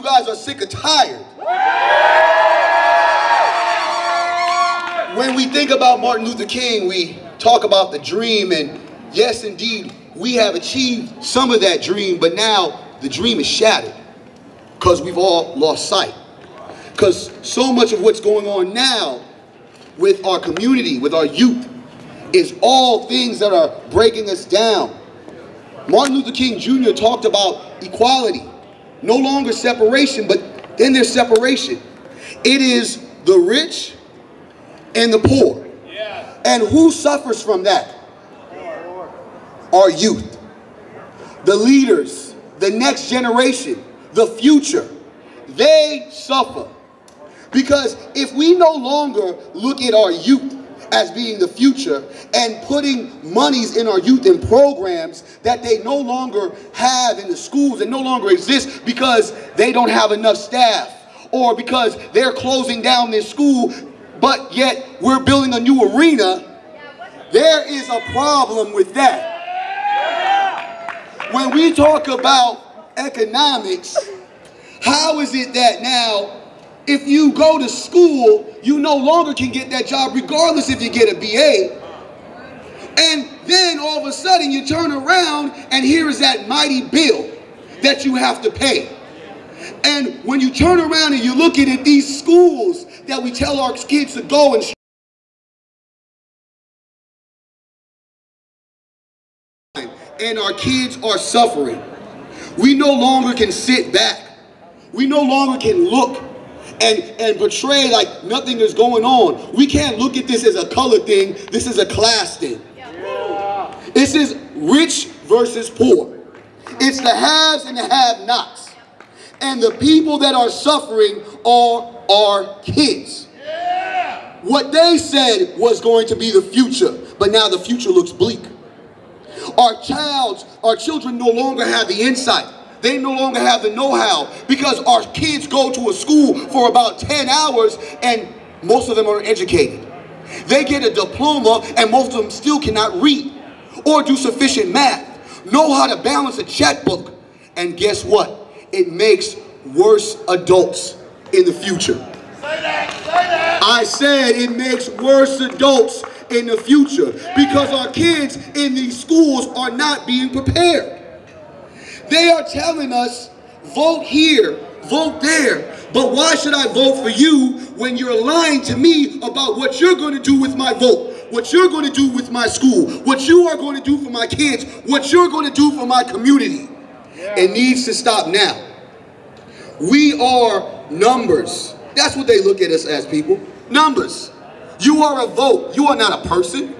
guys are sick or tired. When we think about Martin Luther King, we talk about the dream, and yes, indeed, we have achieved some of that dream, but now the dream is shattered because we've all lost sight. Because so much of what's going on now with our community, with our youth, is all things that are breaking us down. Martin Luther King Jr. talked about equality. No longer separation, but then there's separation. It is the rich and the poor. And who suffers from that? Our youth. The leaders, the next generation, the future. They suffer. Because if we no longer look at our youth as being the future and putting monies in our youth in programs that they no longer have in the schools and no longer exist because they don't have enough staff or because they're closing down their school, but yet we're building a new arena, there is a problem with that. When we talk about economics, how is it that now if you go to school, you no longer can get that job regardless if you get a BA. And then all of a sudden you turn around and here is that mighty bill that you have to pay. And when you turn around and you look at these schools that we tell our kids to go and our kids are suffering, we no longer can sit back. We no longer can look and portray like nothing is going on. We can't look at this as a color thing. This is a class thing. Yeah. This is rich versus poor. It's the haves and the have-nots. And the people that are suffering are our kids. Yeah. What they said was going to be the future, but now the future looks bleak. Our children no longer have the insight. They no longer have the know-how because our kids go to a school for about 10 hours and most of them are uneducated. They get a diploma and most of them still cannot read or do sufficient math, know how to balance a checkbook. And guess what? It makes worse adults in the future. Say that. I said it makes worse adults in the future because our kids in these schools are not being prepared. They are telling us, vote here, vote there. But why should I vote for you when you're lying to me about what you're going to do with my vote, what you're going to do with my school, what you are going to do for my kids, what you're going to do for my community? Yeah. It needs to stop now. We are numbers. That's what they look at us as, people. Numbers. You are a vote. You are not a person.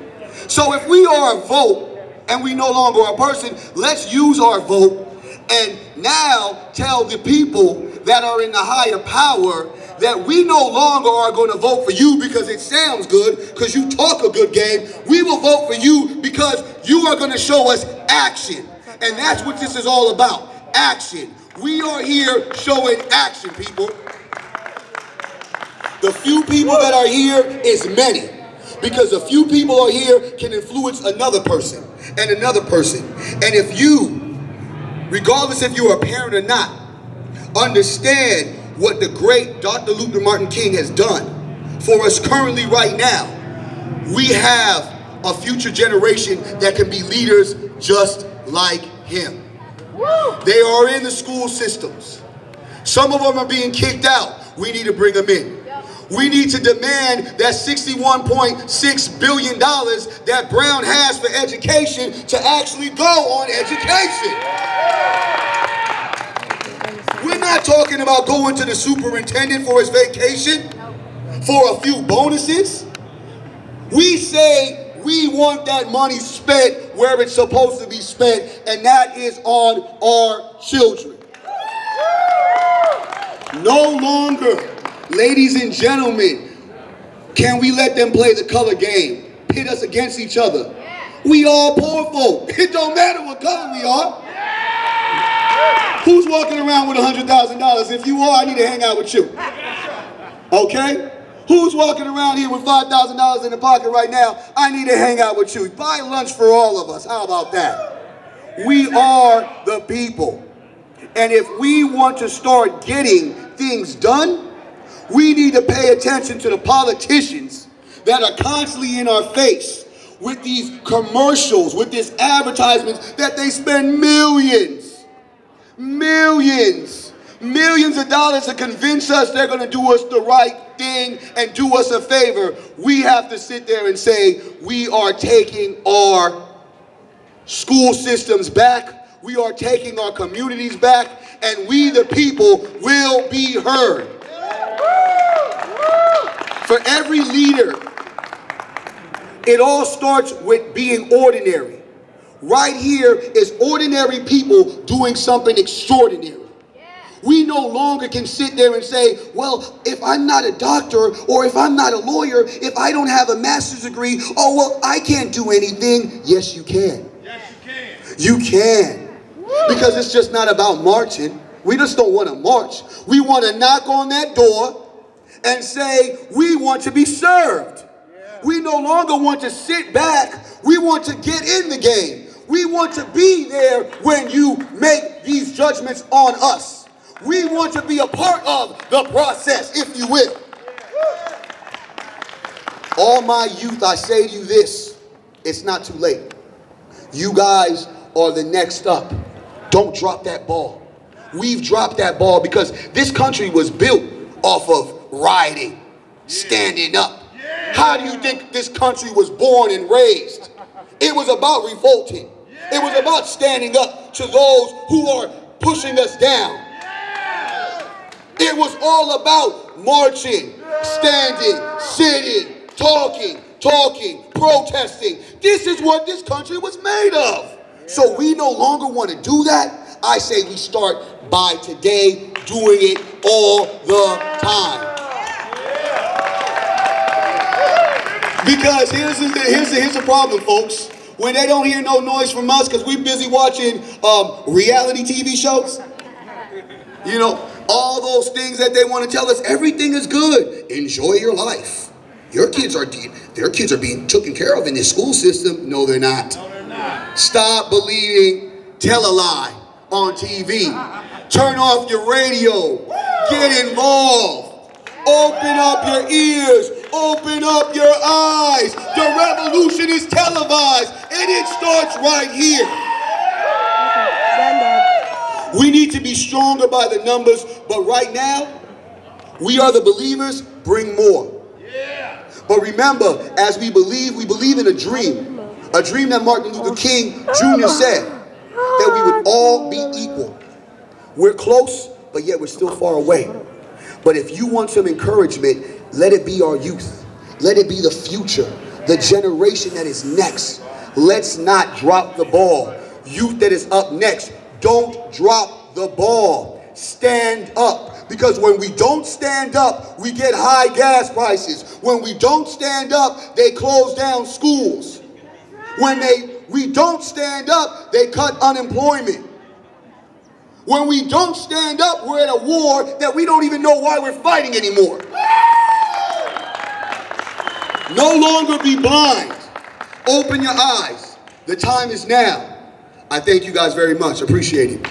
So if we are a vote and we no longer are a person, let's use our vote and now tell the people that are in the higher power that we no longer are going to vote for you because it sounds good, because you talk a good game. We will vote for you because you are going to show us action. And that's what this is all about, action. We are here showing action, people. The few people that are here is many, because a few people are here can influence another person and another person. And if you, regardless if you're a parent or not, understand what the great Dr. Luther Martin King has done for us currently right now, we have a future generation that can be leaders just like him. They are in the school systems. Some of them are being kicked out. We need to bring them in. We need to demand that $61.6 billion that Brown has for education to actually go on education. We're not talking about going to the superintendent for his vacation for a few bonuses. We say we want that money spent where it's supposed to be spent, and that is on our children. No longer, ladies and gentlemen, can we let them play the color game, pit us against each other. We all poor folk. It don't matter what color we are. Who's walking around with $100,000? If you are, I need to hang out with you. Okay? Who's walking around here with $5,000 in the pocket right now? I need to hang out with you. Buy lunch for all of us. How about that? We are the people. And if we want to start getting things done, we need to pay attention to the politicians that are constantly in our face with these commercials, with these advertisements that they spend millions of dollars to convince us they're going to do us the right thing and do us a favor. We have to sit there and say, we are taking our school systems back. We are taking our communities back, and we the people will be heard. For every leader, it all starts with being ordinary. Right here is ordinary people doing something extraordinary. We no longer can sit there and say, well, if I'm not a doctor or if I'm not a lawyer, if I don't have a master's degree, oh, well, I can't do anything. Yes, you can. Yes, you can. You can. Because it's just not about marching. We just don't want to march. We want to knock on that door and say, we want to be served. We no longer want to sit back. We want to get in the game. We want to be there when you make these judgments on us. We want to be a part of the process, if you will. All my youth, I say to you this, it's not too late. You guys are the next up. Don't drop that ball. We've dropped that ball because this country was built off of rioting, standing up. How do you think this country was born and raised? It was about revolting. It was about standing up to those who are pushing us down. It was all about marching, standing, sitting, talking, protesting. This is what this country was made of. So we no longer want to do that. I say we start by today doing it all the time. Because here's the problem, folks. When they don't hear no noise from us because we're busy watching reality TV shows, you know, all those things that they want to tell us, everything is good. Enjoy your life. Their kids are being taken care of in this school system. No, they're not. No, they're not. Stop believing, tell a lie on TV. Turn off your radio. Get involved. Open up your ears. Open up your eyes. The revolution is televised, and it starts right here. We need to be stronger by the numbers, but right now, we are the believers. Bring more. But remember, as we believe in a dream that Martin Luther King Jr. said, that we would all be equal. We're close, but yet we're still far away. But if you want some encouragement, let it be our youth. Let it be the future, the generation that is next. Let's not drop the ball. Youth that is up next, don't drop the ball. Stand up. Because when we don't stand up, we get high gas prices. When we don't stand up, they close down schools. When we don't stand up, they cut unemployment. When we don't stand up, we're at a war that we don't even know why we're fighting anymore. No longer be blind. Open your eyes. The time is now. I thank you guys very much. Appreciate it.